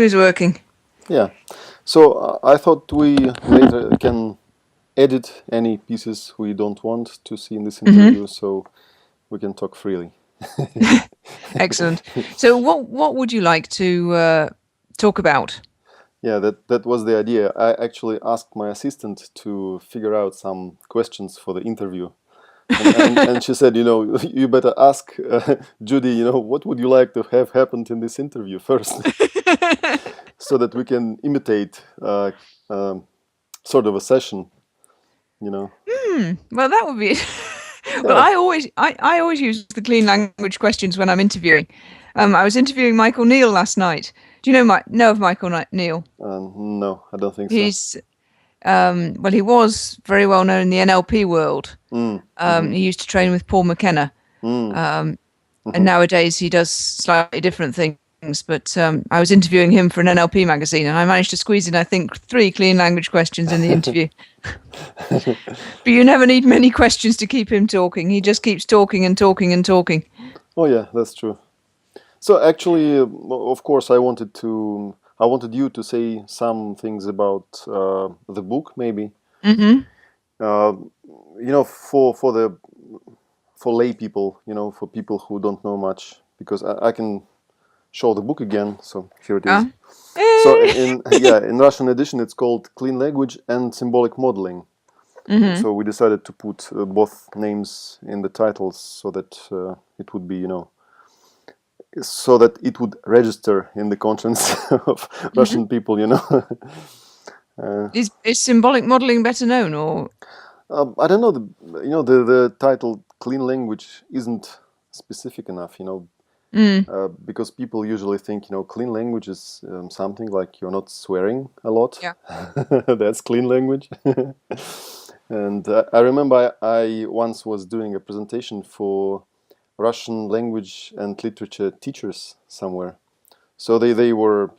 is working. Yeah. So I thought we later can edit any pieces we don't want to see in this interview, so we can talk freely. Excellent. So what would you like to talk about? Yeah, that was the idea. I actually asked my assistant to figure out some questions for the interview. And she said, you better ask Judy, what would you like to have happened in this interview first, so that we can imitate sort of a session, Well, that would be. Well, Yeah. I always use the clean language questions when I'm interviewing. I was interviewing Michael Neal last night. Do you know of Michael Neal? No, I don't think so. He's well, he was very well known in the NLP world. He used to train with Paul McKenna, and nowadays he does slightly different things. But I was interviewing him for an NLP magazine, and I managed to squeeze in, I think, 3 clean language questions in the interview. But you never need many questions to keep him talking. He just keeps talking and talking and talking. Oh yeah, that's true. So actually, of course, I wanted you to say some things about the book, maybe. For lay people, for people who don't know much, because I can show the book again. So here it is. So in Russian edition, it's called Clean Language and Symbolic Modeling. So we decided to put both names in the titles so that it would be, so that it would register in the conscience of Russian people, Is symbolic modeling better known, or? I don't know. The title "Clean Language" isn't specific enough, because people usually think, clean language is something like you're not swearing a lot. Yeah. That's clean language. And I remember I once was doing a presentation for Russian language and literature teachers somewhere. So they were,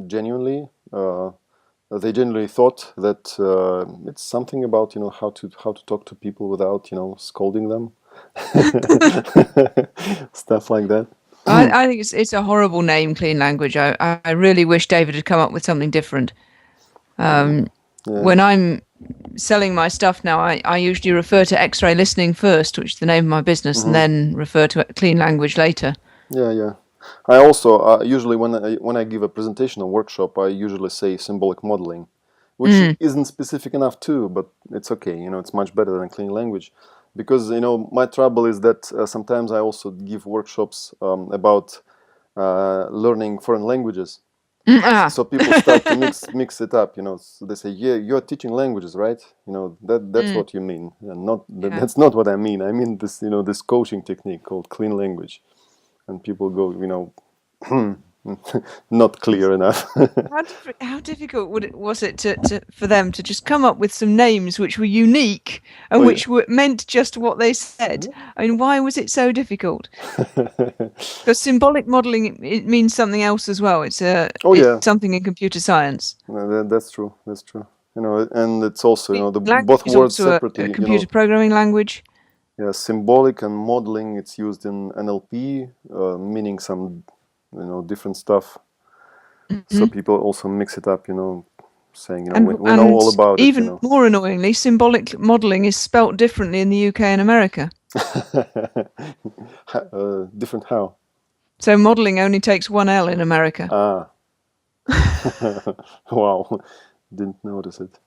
genuinely. They generally thought that it's something about how to talk to people without scolding them, stuff like that. I think it's a horrible name, clean language. I really wish David had come up with something different. When I'm selling my stuff now, I usually refer to X-ray listening first, which is the name of my business, and then refer to clean language later. Yeah. I also usually when I give a presentation or workshop, I usually say symbolic modeling, which isn't specific enough too, but it's okay. It's much better than clean language, because my trouble is that sometimes I also give workshops about learning foreign languages. So people start to mix it up. So they say, "Yeah, you're teaching languages, right? That's what you mean." And that's not what I mean. I mean this, this coaching technique called clean language. And people go, not clear enough. How difficult was it for them to just come up with some names which were unique and which meant just what they said? I mean, why was it so difficult? Because symbolic modeling, it means something else as well. It's something in computer science. That's true. That's true. And it's also Language both is words also separately. A computer programming language. Yeah, symbolic and modeling. It's used in NLP, meaning some different stuff. So people also mix it up, saying we know all about it. Even more annoyingly, symbolic modeling is spelt differently in the UK and America. Different how? So modeling only takes 1 L in America. Wow, didn't notice it.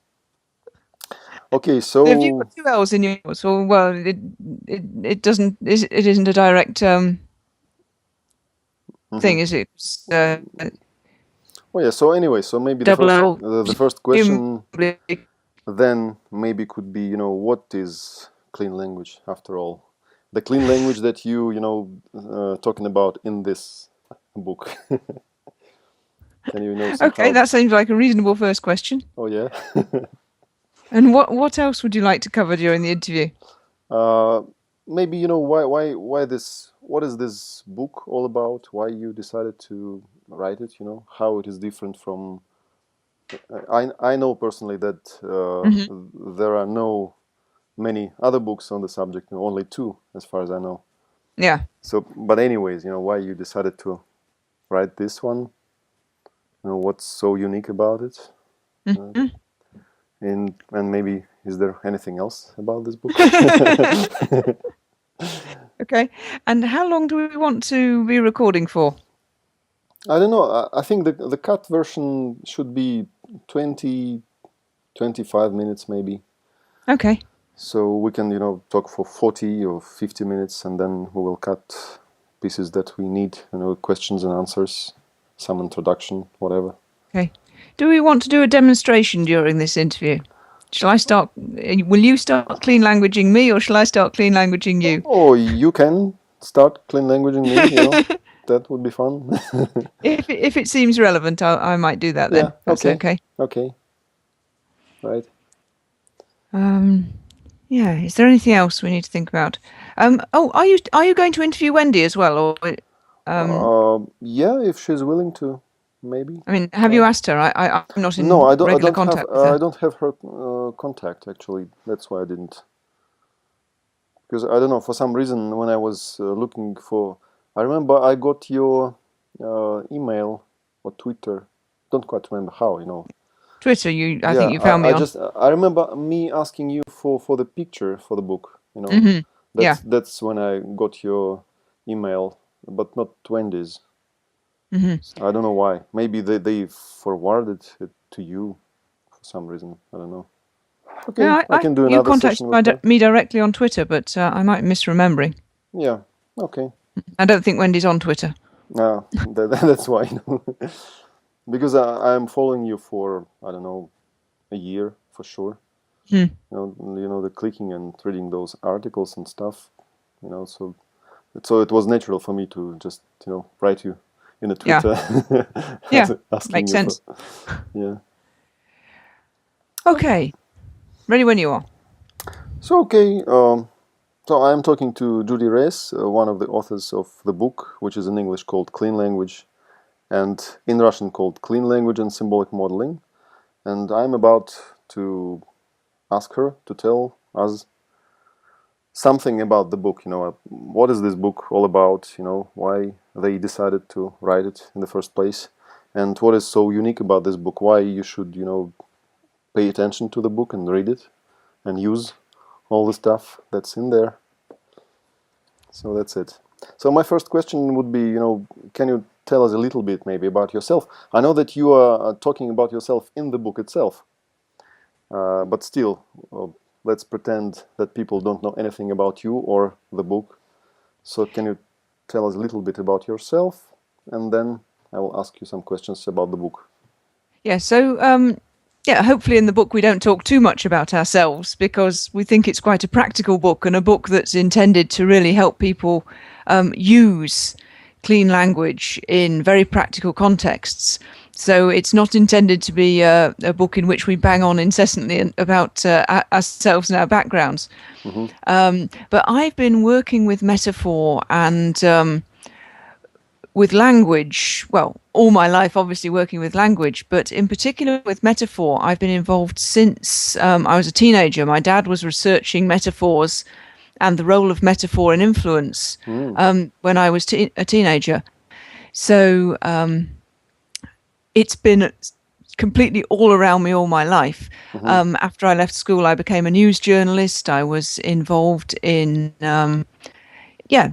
Okay, so have you got 2 L's in yours? Well, it doesn't. It isn't a direct thing, is it? Oh yeah. So anyway, so maybe the first question then maybe could be, what is clean language after all? The clean language that you talking about in this book. Can you Okay, that seems like a reasonable first question. Oh yeah. And what else would you like to cover during the interview? Maybe why this? What is this book all about? Why you decided to write it? How it is different from. I know personally that there are no many other books on the subject. Only 2, as far as I know. Yeah. So, but anyways, why you decided to write this one? what's so unique about it. And maybe, is there anything else about this book? Okay. And how long do we want to be recording for? I don't know. I think the cut version should be 20, 25 minutes maybe. Okay. So we can, talk for 40 or 50 minutes, and then we will cut pieces that we need, questions and answers, some introduction, whatever. Okay. Do we want to do a demonstration during this interview? Shall I start? Will you start clean languaging me, or shall I start clean languaging you? Oh, you can start clean languaging me. That would be fun. If it seems relevant, I might do that then. Yeah. That's okay. Okay. Right. Yeah. Is there anything else we need to think about? Are you going to interview Wendy as well, or? Yeah, if she's willing to, maybe. I mean, have you asked her? I'm not in No, I don't. regular contact with her. I don't have her contact actually. That's why I didn't. Because I don't know, for some reason when I was looking for, I remember I got your email or Twitter. Don't quite remember how. Twitter. I think you found me on. I remember me asking you for the picture for the book. That's when I got your email, but not Wendy's. I don't know why. Maybe they forwarded it to you for some reason. I don't know. Okay, no, I can do another session with her. You contacted me directly on Twitter, but I might be misremembering. Yeah. Okay. I don't think Wendy's on Twitter. No, that's why. Because I'm following you for, I don't know, a year for sure. The clicking and reading those articles and stuff. So it was natural for me to just write you in a Twitter. Yeah, makes sense. Yeah. Okay, ready when you are. So okay. So I am talking to Judy Rees, one of the authors of the book, which is in English called Clean Language, and in Russian called Clean Language and Symbolic Modeling. And I'm about to ask her to tell us something about the book. What is this book all about? Why they decided to write it in the first place, and what is so unique about this book? Why you should, pay attention to the book and read it and use all the stuff that's in there. So that's it. So my first question would be, can you tell us a little bit maybe about yourself? I know that you are talking about yourself in the book itself, but still, let's pretend that people don't know anything about you or the book. So can you tell us a little bit about yourself, and then I will ask you some questions about the book. Yeah, so hopefully in the book we don't talk too much about ourselves, because we think it's quite a practical book and a book that's intended to really help people use clean language in very practical contexts. So it's not intended to be a book in which we bang on incessantly about ourselves and our backgrounds. But I've been working with metaphor and with language, well, all my life obviously working with language, but in particular with metaphor, I've been involved since I was a teenager. My dad was researching metaphors and the role of metaphor in influence when I was a teenager. So it's been completely all around me all my life. After I left school, I became a news journalist. I was involved in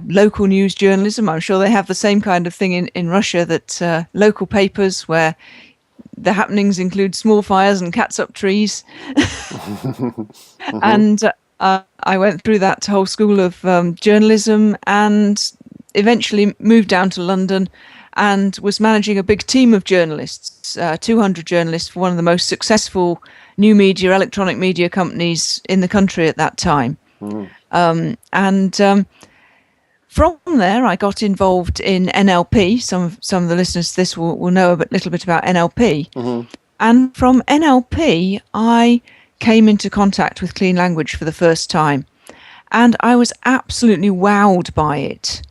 local news journalism. I'm sure they have the same kind of thing in Russia, that local papers where the happenings include small fires and cats up trees. And I went through that whole school of journalism and eventually moved down to London and was managing a big team of journalists, 200 journalists for one of the most successful new media, electronic media companies in the country at that time. From there, I got involved in NLP. Some of the listeners to this will know a little bit about NLP. And from NLP, I came into contact with clean language for the first time. And I was absolutely wowed by it,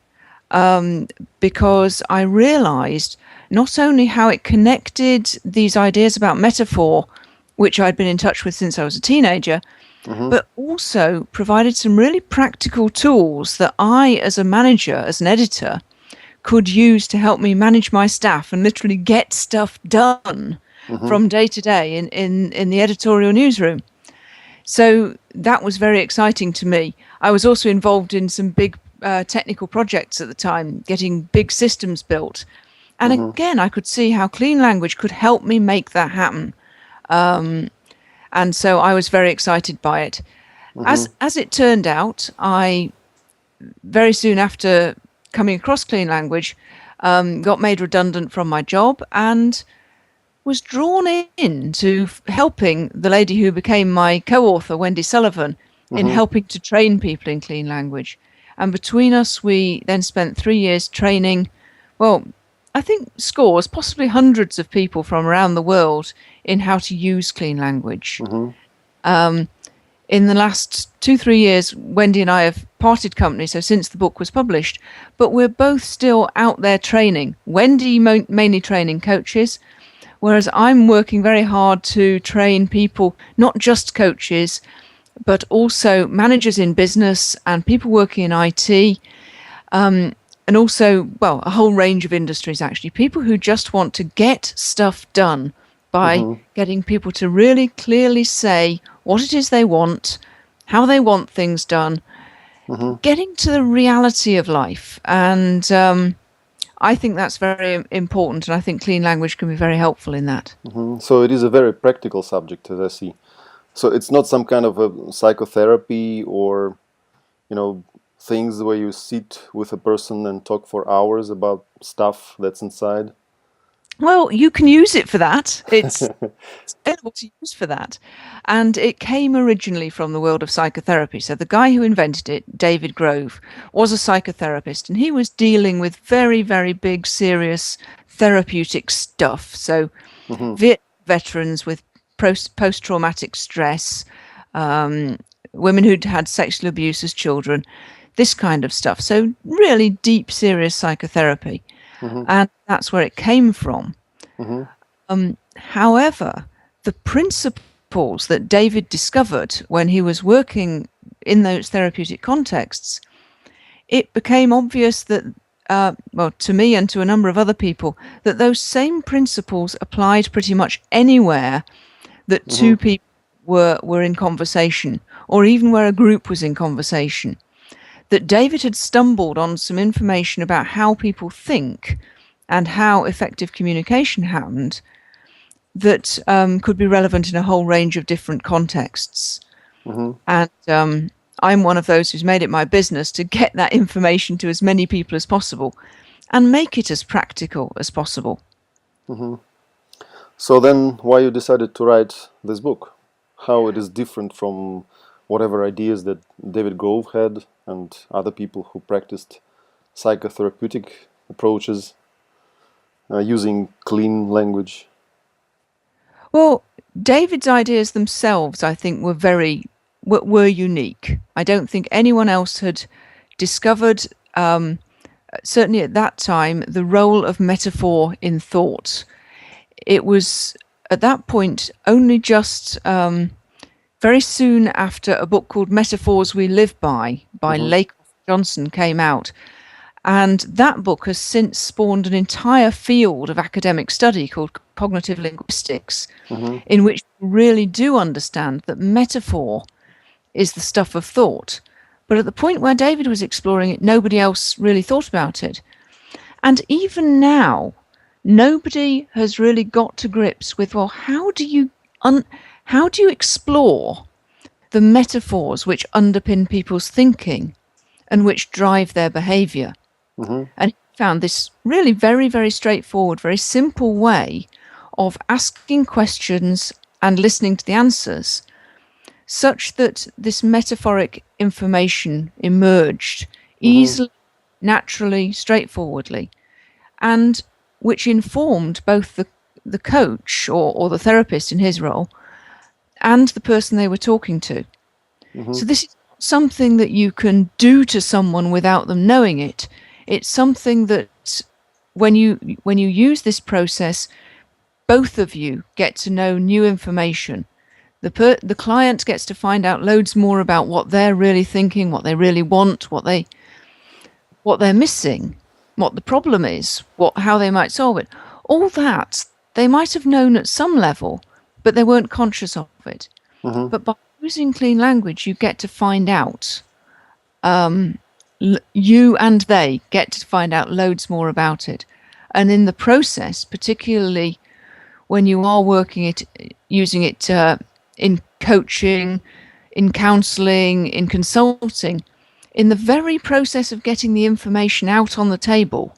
because I realized not only how it connected these ideas about metaphor, which I'd been in touch with since I was a teenager, but also provided some really practical tools that I, as a manager, as an editor, could use to help me manage my staff and literally get stuff done from day to day in the editorial newsroom. So that was very exciting to me. I was also involved in some big technical projects at the time, getting big systems built. And again, I could see how clean language could help me make that happen. And so I was very excited by it. As it turned out, I very soon after coming across clean language, got made redundant from my job and was drawn into helping the lady who became my co-author, Wendy Sullivan, in helping to train people in clean language. And between us, we then spent 3 years training, well, I think scores, possibly hundreds of people from around the world in how to use clean language. In the last 2-3 years, Wendy and I have parted company, so since the book was published, but we're both still out there training. Wendy mainly training coaches, whereas I'm working very hard to train people, not just coaches, but also managers in business and people working in IT, and also, well, a whole range of industries, actually. People who just want to get stuff done by getting people to really clearly say what it is they want, how they want things done, getting to the reality of life. And I think that's very important, and I think clean language can be very helpful in that. So it is a very practical subject, as I see. So it's not some kind of a psychotherapy or, things where you sit with a person and talk for hours about stuff that's inside. Well, you can use it for that. It's available to use for that. And it came originally from the world of psychotherapy. So the guy who invented it, David Grove, was a psychotherapist, and he was dealing with very, very big, serious therapeutic stuff. So veterans with post-traumatic stress, women who'd had sexual abuse as children, this kind of stuff. So really deep, serious psychotherapy. And that's where it came from. However, the principles that David discovered when he was working in those therapeutic contexts, it became obvious that, well, to me and to a number of other people, that those same principles applied pretty much anywhere that two people were in conversation, or even where a group was in conversation. That David had stumbled on some information about how people think and how effective communication happened that could be relevant in a whole range of different contexts. And I'm one of those who's made it my business to get that information to as many people as possible and make it as practical as possible. So then why you decided to write this book? How it is different from whatever ideas that David Grove had and other people who practiced psychotherapeutic approaches using clean language? Well, David's ideas themselves, I think, were unique. I don't think anyone else had discovered, certainly at that time, the role of metaphor in thought. It was, at that point, only just very soon after a book called Metaphors We Live By Lake Johnson came out. And that book has since spawned an entire field of academic study called cognitive linguistics, in which we really do understand that metaphor is the stuff of thought. But at the point where David was exploring it, nobody else really thought about it. And even now, nobody has really got to grips with, well, how do you explore the metaphors which underpin people's thinking and which drive their behavior? And he found this really very, very straightforward, very simple way of asking questions and listening to the answers, such that this metaphoric information emerged easily, naturally, straightforwardly, and which informed both the coach or the therapist in his role and the person they were talking to. So this is something that you can do to someone without them knowing it. It's something that when you use this process, both of you get to know new information. The client gets to find out loads more about what they're really thinking, what they really want, what they're missing. what the problem is, how they might solve it. All that they might have known at some level, but they weren't conscious of it. But by using clean language, you get to find out. You and they get to find out loads more about it. And in the process, particularly when you are using it in coaching, in counseling, in consulting, in the very process of getting the information out on the table,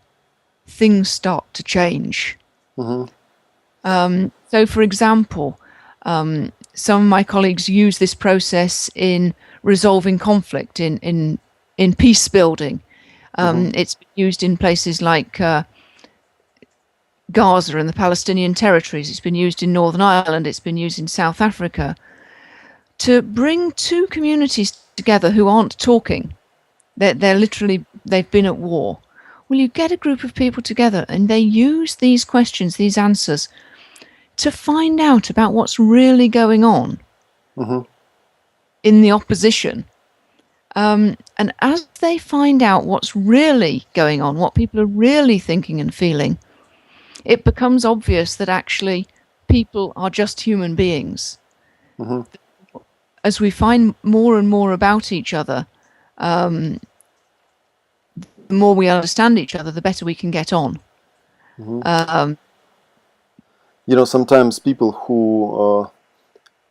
things start to change. So, for example, some of my colleagues use this process in resolving conflict, in peace building. It's used in places like Gaza and the Palestinian territories. It's been used in Northern Ireland. It's been used in South Africa to bring two communities together who aren't talking. They've been at war. Well, you get a group of people together and they use these questions, these answers, to find out about what's really going on in the opposition. And as they find out what's really going on, what people are really thinking and feeling, it becomes obvious that actually people are just human beings. As we find more and more about each other, the more we understand each other, the better we can get on. Sometimes people who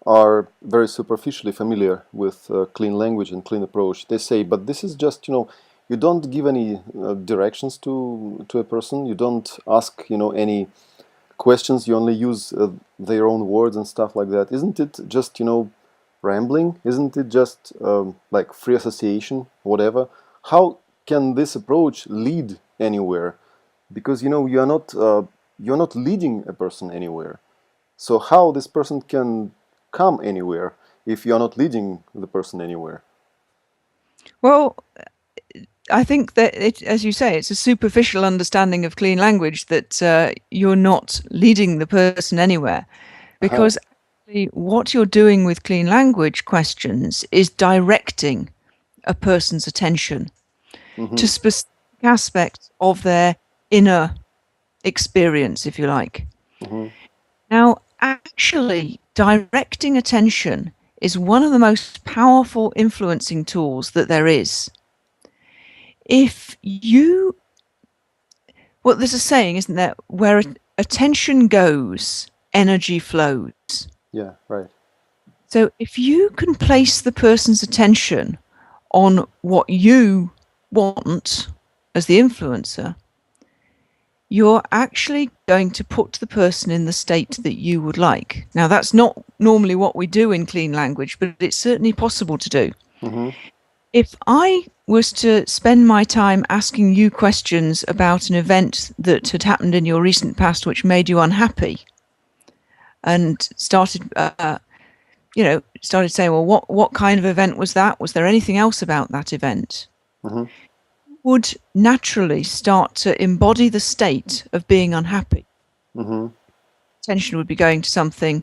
are very superficially familiar with clean language and clean approach, they say, but this is just, you don't give any directions to a person. You don't ask, any questions. You only use their own words and stuff like that. Isn't it just, rambling? Isn't it just like free association, whatever? How can this approach lead anywhere? Because, you're not leading a person anywhere. So how this person can come anywhere if you're not leading the person anywhere? Well, I think that, as you say, it's a superficial understanding of clean language that you're not leading the person anywhere. Because actually what you're doing with clean language questions is directing a person's attention to specific aspects of their inner experience, if you like. Now, actually, directing attention is one of the most powerful influencing tools that there is. Well, there's a saying, isn't there, where attention goes, energy flows. Yeah, right. So if you can place the person's attention on what you want as the influencer, you're actually going to put the person in the state that you would like. Now, that's not normally what we do in clean language, but it's certainly possible to do. If I was to spend my time asking you questions about an event that had happened in your recent past which made you unhappy, and started saying, well, what kind of event was that? Was there anything else about that event? Would naturally start to embody the state of being unhappy. Attention would be going to something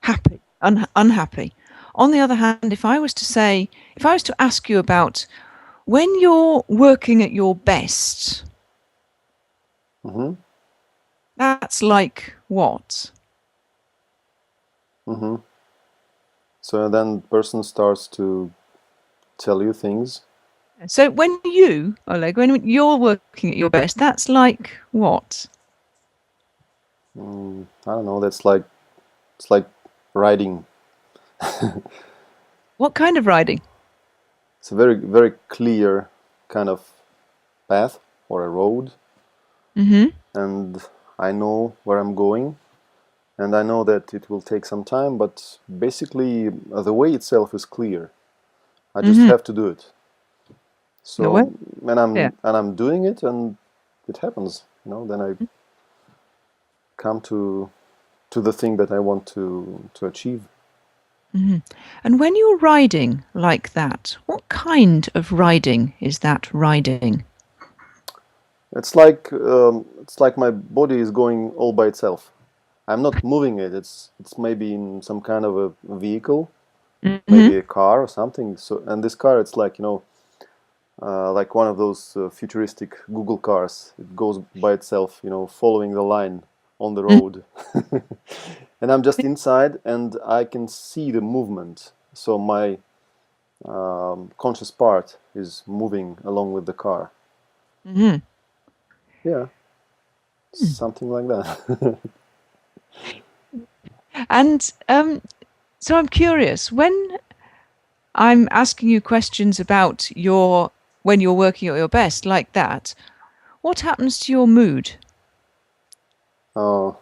happy, unhappy. On the other hand, if I was to ask you about when you're working at your best, that's like what? So then the person starts to tell you things. So when you, Oleg, when you're working at your best, that's like what? I don't know. It's like riding. What kind of riding? It's a very, very clear kind of path or a road. And I know where I'm going. And I know that it will take some time, but basically the way itself is clear. I just have to do it. So and I'm doing it, and it happens. Then I come to the thing that I want to achieve. And when you're riding like that, what kind of riding is that riding? It's like my body is going all by itself. I'm not moving it. It's maybe in some kind of a vehicle, maybe a car or something. So, and this car, it's like, like one of those futuristic Google cars. It goes by itself, following the line on the road. And I'm just inside and I can see the movement. So my conscious part is moving along with the car. Mm-hmm. Yeah, something like that. And so I'm curious, when I'm asking you questions about when you're working at your best like that, what happens to your mood? Well,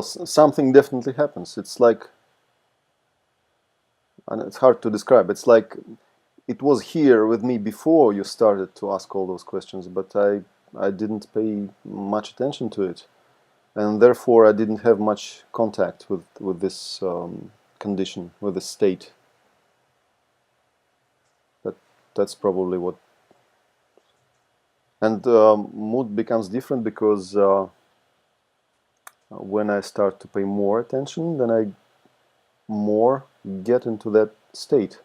something definitely happens. It's like, and it's hard to describe. It's like it was here with me before you started to ask all those questions, but I didn't pay much attention to it, and therefore I didn't have much contact with this condition, with this state. That's probably what. And mood becomes different because when I start to pay more attention, then I more get into that state.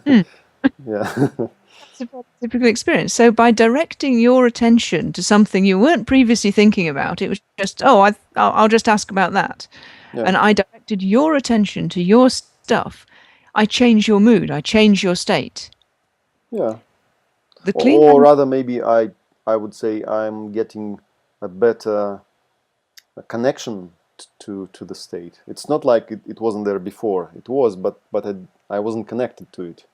Yeah. That's a very typical experience. So by directing your attention to something you weren't previously thinking about, it was just, I'll just ask about that. Yeah. And I directed your attention to your stuff. I change your mood. I change your state. Yeah. The Or rather, maybe I would say I'm getting a better connection to the state. It's not like it wasn't there before. It was, but I wasn't connected to it.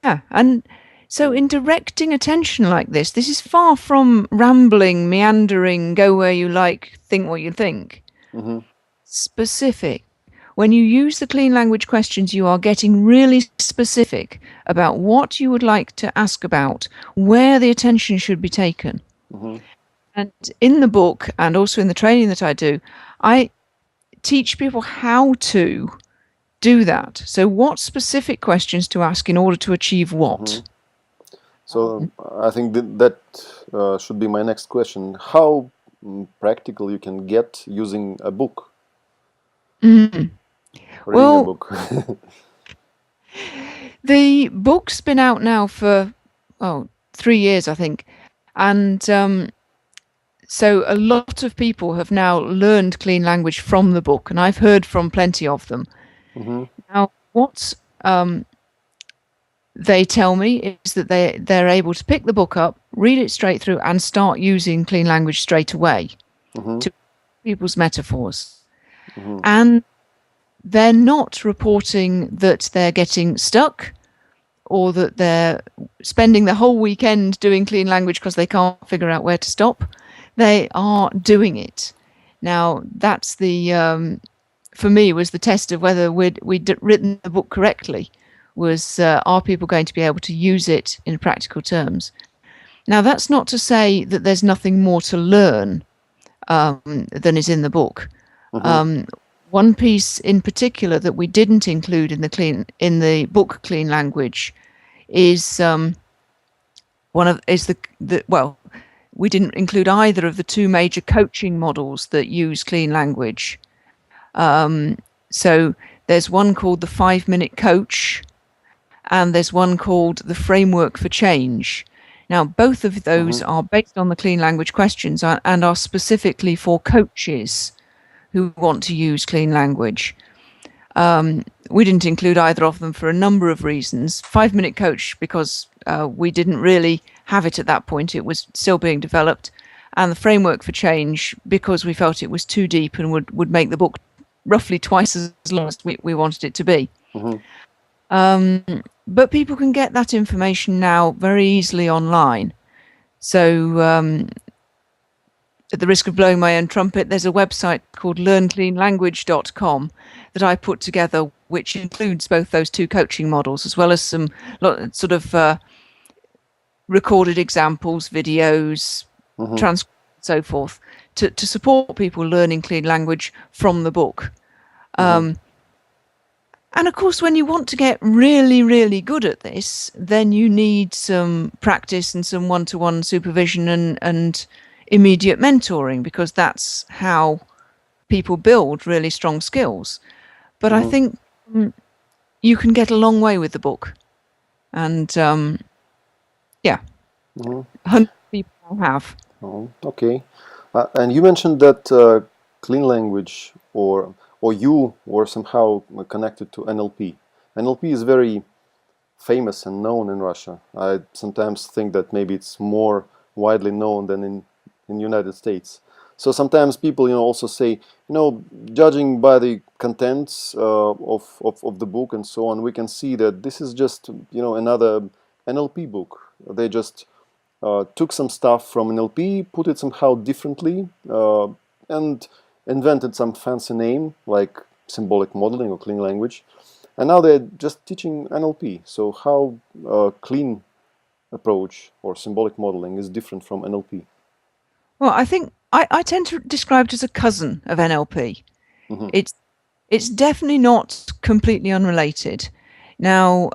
Yeah, and so in directing attention like this is far from rambling, meandering, go where you like, think what you think. Mm-hmm. Specific. When you use the clean language questions, you are getting really specific about what you would like to ask about, where the attention should be taken. Mm-hmm. And in the book, and also in the training that I do, I teach people how to do that. So what specific questions to ask in order to achieve what? Mm-hmm. So I think that should be my next question. How practical you can get using a book? Mm. Reading a book. The book's been out now for 3 years, I think, and so a lot of people have now learned clean language from the book, and I've heard from plenty of them. Mm-hmm. Now, what they tell me is that they're able to pick the book up, read it straight through, and start using clean language straight away to people's metaphors. Mm-hmm. And they're not reporting that they're getting stuck or that they're spending the whole weekend doing clean language because they can't figure out where to stop. They are doing it. Now, that's for me, was the test of whether we'd written the book correctly, was are people going to be able to use it in practical terms? Now, that's not to say that there's nothing more to learn than is in the book. Mm-hmm. One piece in particular that we didn't include in the book Clean Language is we didn't include either of the two major coaching models that use clean language. So there's one called the 5-minute coach, and there's one called the framework for change. Now, both of those are based on the clean language questions and are specifically for coaches who want to use clean language. We didn't include either of them for a number of reasons. 5-minute coach, because we didn't really have it at that point. It was still being developed. And the framework for change, because we felt it was too deep and would make the book roughly twice as long as we wanted it to be. But people can get that information now very easily online. So at the risk of blowing my own trumpet, there's a website called learncleanlanguage.com that I put together, which includes both those two coaching models, as well as some sort of recorded examples, videos, transcripts, and so forth, to support people learning clean language from the book. And of course, when you want to get really, really good at this, then you need some practice and some one-to-one supervision and immediate mentoring, because that's how people build really strong skills. But I think you can get a long way with the book. And yeah, 100 people have. Oh, okay. And you mentioned that clean language or you were somehow connected to NLP. NLP is very famous and known in Russia. I sometimes think that maybe it's more widely known than in the United States. So sometimes people, also say, judging by the contents of the book and so on, we can see that this is just, another NLP book. They just took some stuff from NLP, put it somehow differently, and invented some fancy name like symbolic modeling or clean language. And now they're just teaching NLP. So how clean approach or symbolic modeling is different from NLP? Well, I think I tend to describe it as a cousin of NLP. It's definitely not completely unrelated. Now,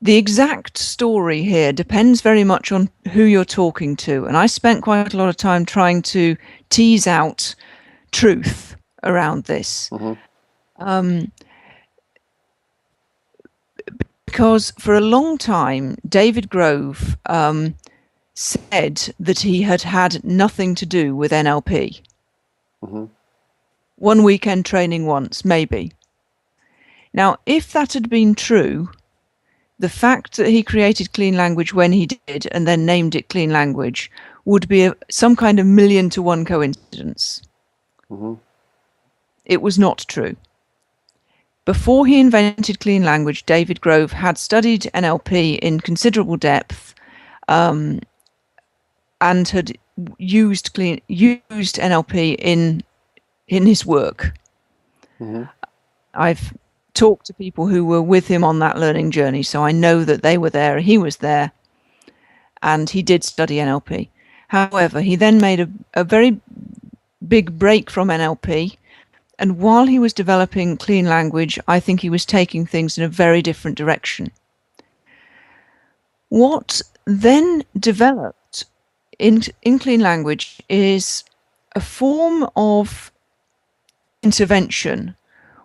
the exact story here depends very much on who you're talking to. And I spent quite a lot of time trying to tease out truth around this. Because for a long time, David Grove said that he had had nothing to do with NLP. One weekend training once, maybe. Now, if that had been true, the fact that he created clean language when he did and then named it clean language would be some kind of 1,000,000 to 1 coincidence. It was not true. Before he invented clean language, David Grove had studied NLP in considerable depth and had used NLP in his work. I've talked to people who were with him on that learning journey, so I know that they were there, he was there, and he did study NLP. However, he then made a very big break from NLP, and while he was developing clean language, I think he was taking things in a very different direction. What then developed in clean language is a form of intervention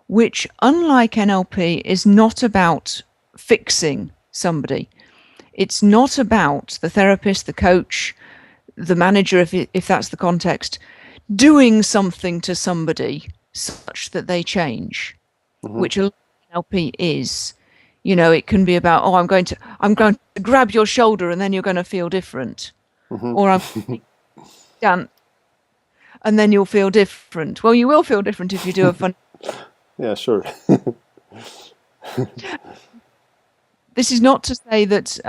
which, unlike NLP, is not about fixing somebody. It's not about the therapist, the coach, the manager, if that's the context, doing something to somebody such that they change, which NLP is. It can be about, I'm going to grab your shoulder and then you're going to feel different, or I'm dance and then you'll feel different. Well, you will feel different if you do a fun. Yeah, sure. This is not to say that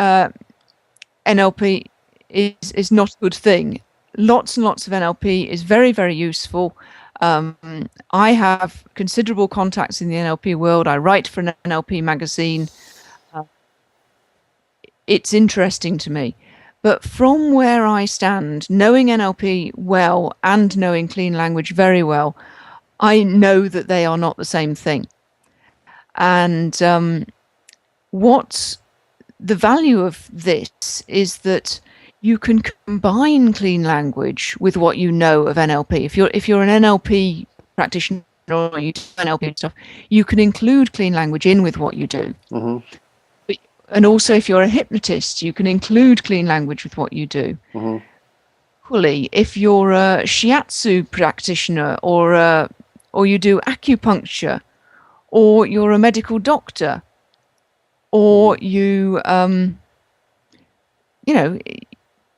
NLP is not a good thing. Lots and lots of NLP is very, very useful. I have considerable contacts in the NLP world. I write for an NLP magazine. It's interesting to me. But from where I stand, knowing NLP well and knowing clean language very well, I know that they are not the same thing. And what the value of this is that you can combine clean language with what you know of NLP. If you're an NLP practitioner or you do NLP stuff, you can include clean language in with what you do. And also, if you're a hypnotist, you can include clean language with what you do. Equally, if you're a shiatsu practitioner or you do acupuncture, or you're a medical doctor, or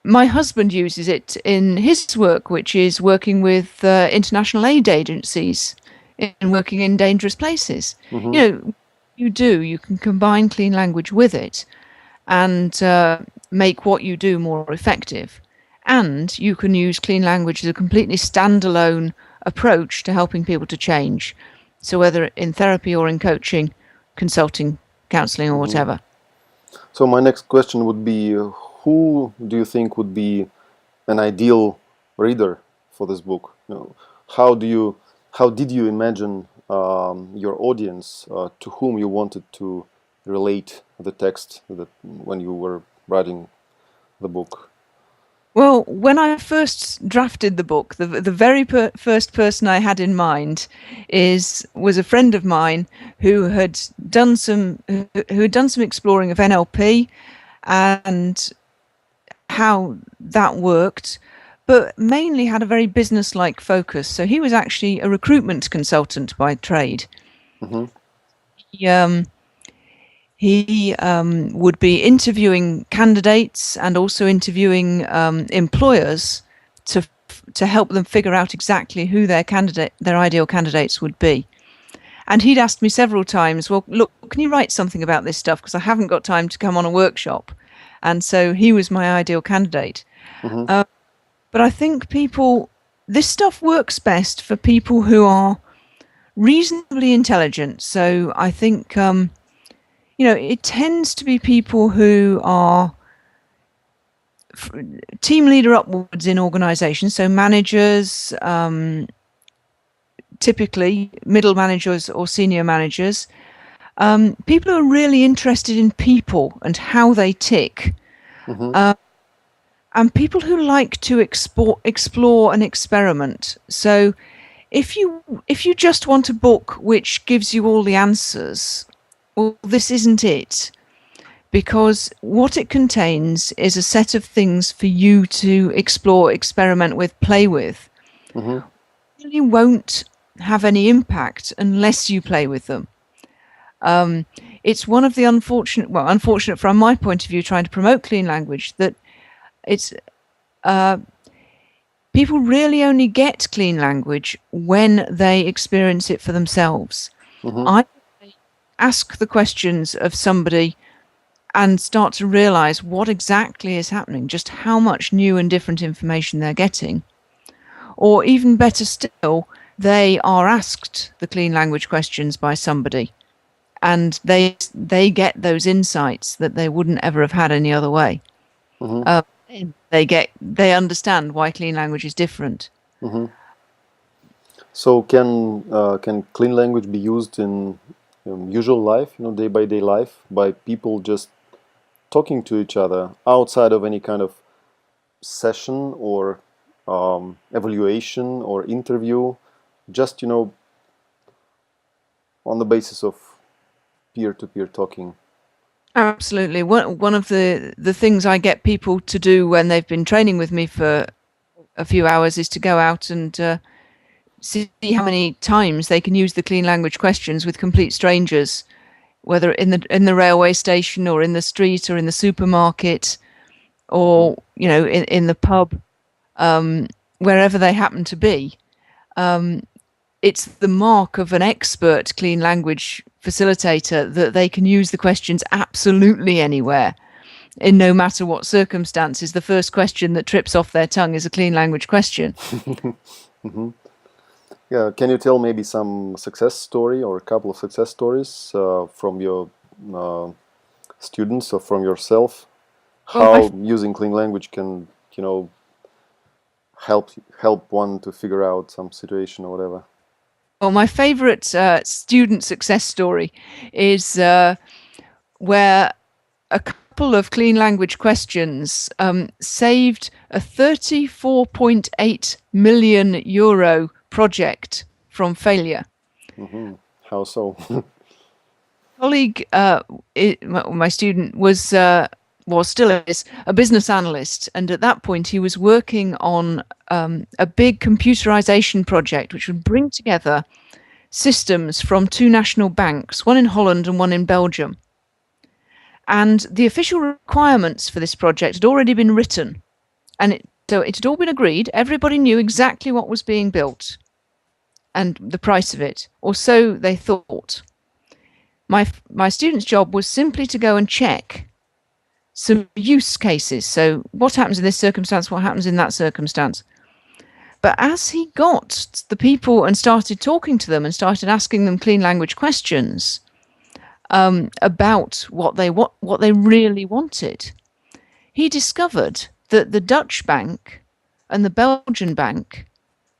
my husband uses it in his work, which is working with international aid agencies and working in dangerous places. You can combine clean language with it and make what you do more effective. And you can use clean language as a completely standalone approach to helping people to change. So whether in therapy or in coaching, consulting, counseling, or whatever. So my next question would be, who do you think would be an ideal reader for this book? How did you imagine your audience, to whom you wanted to relate the text when you were writing the book? Well, when I first drafted the book, the very first person I had in mind was a friend of mine who had done some exploring of NLP and how that worked, but mainly had a very business-like focus. So he was actually a recruitment consultant by trade. Mm-hmm. He would be interviewing candidates and also interviewing employers to help them figure out exactly who their ideal candidates would be. And he'd asked me several times, well, look, can you write something about this stuff? Because I haven't got time to come on a workshop. And so he was my ideal candidate. Mm-hmm. But I think this stuff works best for people who are reasonably intelligent. So I think, it tends to be people who are team leader upwards in organizations. So managers, typically middle managers or senior managers, people who are really interested in people and how they tick. Mm-hmm. And people who like to explore and experiment. So if you just want a book which gives you all the answers, well, this isn't it. Because what it contains is a set of things for you to explore, experiment with, play with. Mm-hmm. You won't have any impact unless you play with them. It's one of the unfortunate from my point of view, trying to promote clean language, that it's people really only get clean language when they experience it for themselves. Mm-hmm. I ask the questions of somebody and start to realize what exactly is happening, just how much new and different information they're getting. Or even better still, they are asked the clean language questions by somebody, and they get those insights that they wouldn't ever have had any other way. Mm-hmm. They understand why clean language is different. Mm-hmm. So can clean language be used in usual life, day-by-day life, by people just talking to each other outside of any kind of session or evaluation or interview, just on the basis of peer-to-peer talking? Absolutely. One of the things I get people to do when they've been training with me for a few hours is to go out and see how many times they can use the clean language questions with complete strangers, whether in the railway station or in the street or in the supermarket or in the pub, wherever they happen to be. It's the mark of an expert clean language facilitator that they can use the questions absolutely anywhere, in no matter what circumstances. The first question that trips off their tongue is a clean language question. Mm-hmm. Yeah, can you tell maybe some success story or a couple of success stories from your students or from yourself? How using clean language can, help one to figure out some situation or whatever? Well, my favorite student success story is where a couple of clean language questions saved a 34.8 million euro project from failure. Mm-hmm. How so? Colleague, my student was still is a business analyst, and at that point he was working on a big computerization project which would bring together systems from two national banks, one in Holland and one in Belgium. And the official requirements for this project had already been written, and so it had all been agreed. Everybody knew exactly what was being built and the price of it, or so they thought. My student's job was simply to go and check some use cases. So what happens in this circumstance? What happens in that circumstance? But as he got the people and started talking to them and started asking them clean language questions about what they really wanted, he discovered that the Dutch bank and the Belgian bank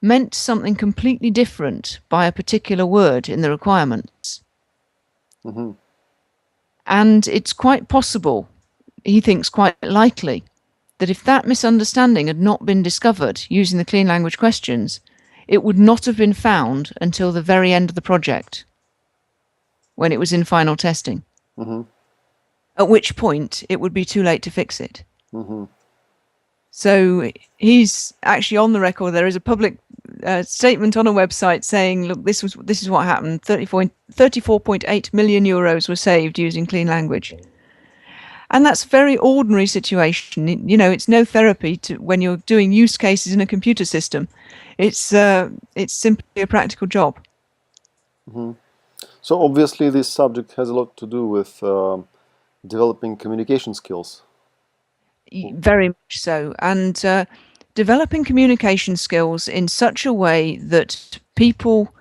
meant something completely different by a particular word in the requirements. Mm-hmm. And it's quite possible, he thinks quite likely, that if that misunderstanding had not been discovered using the clean language questions, it would not have been found until the very end of the project, when it was in final testing. Mm-hmm. At which point it would be too late to fix it. Mm-hmm. So he's actually on the record. There is a public statement on a website saying, look, this is what happened. 34.8 million euros were saved using clean language. And that's a very ordinary situation. You know, it's no therapy when you're doing use cases in a computer system. It's simply a practical job. Mm-hmm. So obviously this subject has a lot to do with developing communication skills. Very much so. And developing communication skills in such a way that people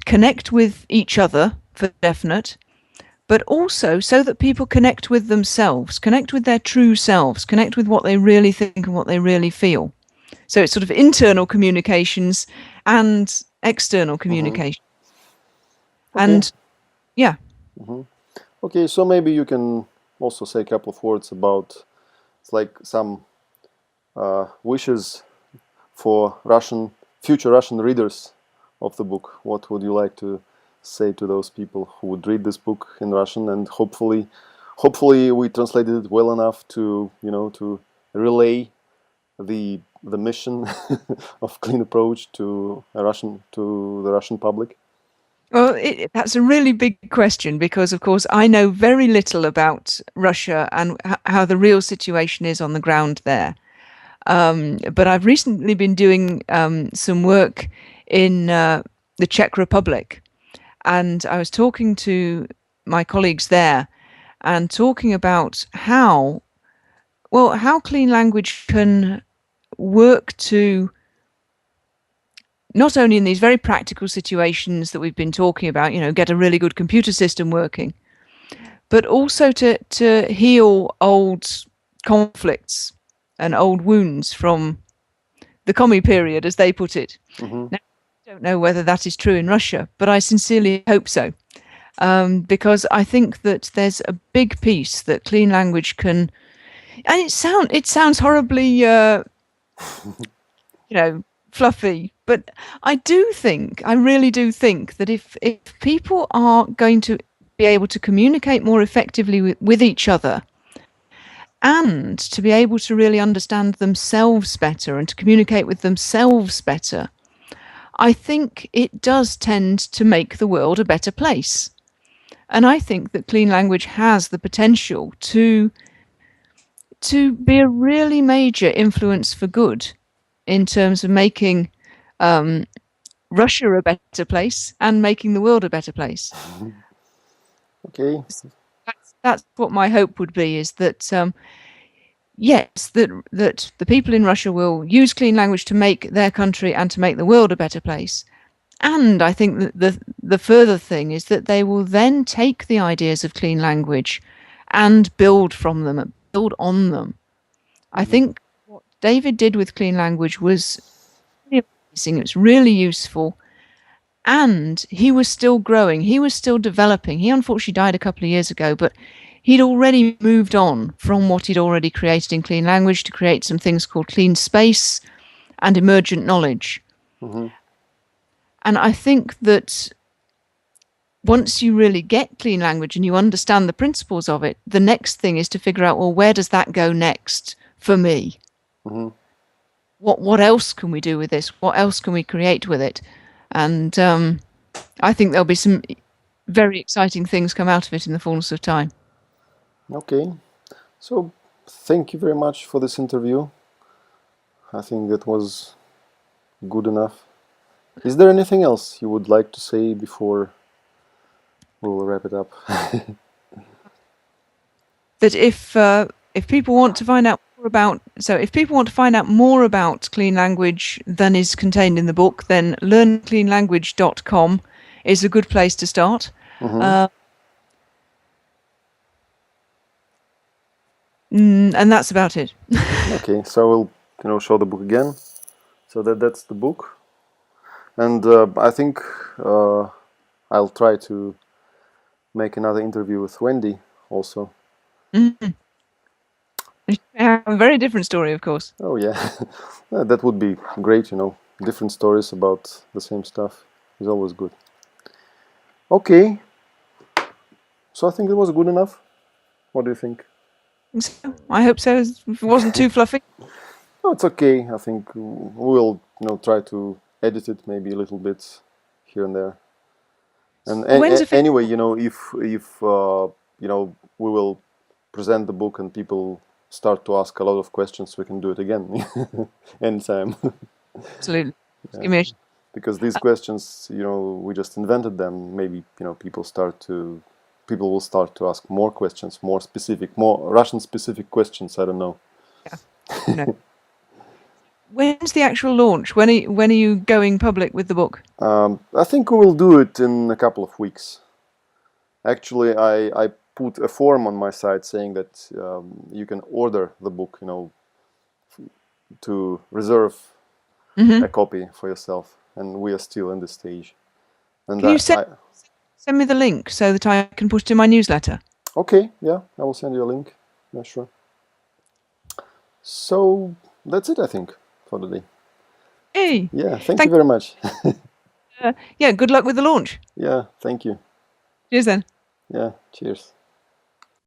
connect with each other, for definite, but also so that people connect with themselves, connect with their true selves, connect with what they really think and what they really feel. So it's sort of internal communications and external communication. Okay. And yeah. Mm-hmm. Okay, so maybe you can also say a couple of words about, it's like some wishes for future Russian readers of the book. What would you like to say to those people who would read this book in Russian, and hopefully we translated it well enough to, to relay the mission of Clean Approach to the Russian public? Well, that's a really big question because, of course, I know very little about Russia and how the real situation is on the ground there. But I've recently been doing some work in the Czech Republic, and I was talking to my colleagues there and talking about how clean language can work to not only in these very practical situations that we've been talking about, get a really good computer system working, but also to heal old conflicts and old wounds from the commie period, as they put it. Mm-hmm. Now, I don't know whether that is true in Russia, but I sincerely hope so, because I think that there's a big piece that clean language can, and it sounds horribly, fluffy, but I really do think that if people are going to be able to communicate more effectively with each other, and to be able to really understand themselves better and to communicate with themselves better, I think it does tend to make the world a better place. And I think that clean language has the potential to be a really major influence for good in terms of making Russia a better place and making the world a better place. Okay. That's what my hope would be, is that yes, that the people in Russia will use clean language to make their country and to make the world a better place. And I think that the further thing is that they will then take the ideas of clean language and build from them, and build on them. I think what David did with clean language was really amazing. It was really useful. And he was still growing. He was still developing. He unfortunately died a couple of years ago, but he'd already moved on from what he'd already created in clean language to create some things called clean space and emergent knowledge. Mm-hmm. And I think that once you really get clean language and you understand the principles of it, the next thing is to figure out, well, where does that go next for me? Mm-hmm. What else can we do with this? What else can we create with it? And I think there'll be some very exciting things come out of it in the fullness of time. Okay. So thank you very much for this interview. I think that was good enough. Is there anything else you would like to say before we'll wrap it up? That if people want to find out more about, more about clean language than is contained in the book, then learncleanlanguage.com is a good place to start. Mm-hmm. And that's about it. Okay, so we'll show the book again. So that's the book, and I think I'll try to make another interview with Wendy also. Mm-hmm. A very different story, of course. Oh yeah, that would be great. Different stories about the same stuff is always good. Okay, so I think it was good enough. What do you think? So, I hope so. If it wasn't too fluffy. No, it's okay. I think we'll try to edit it maybe a little bit here and there. And anyway, if we will present the book and people start to ask a lot of questions, we can do it again anytime. Absolutely. Yeah. Because these questions, we just invented them. Maybe people will start to ask more questions, more specific, more Russian-specific questions. I don't know. Yeah. No. When's the actual launch? When are you going public with the book? I think we will do it in a couple of weeks. Actually, I put a form on my site saying that you can order the book, to reserve a copy for yourself, and we are still in this stage. And can you send me the link so that I can put it in my newsletter? Okay, yeah, I will send you a link. Yeah, sure. So that's it, I think, for today. Hey. Yeah, thank you very much. Yeah, good luck with the launch. Yeah, thank you. Cheers then. Yeah, cheers.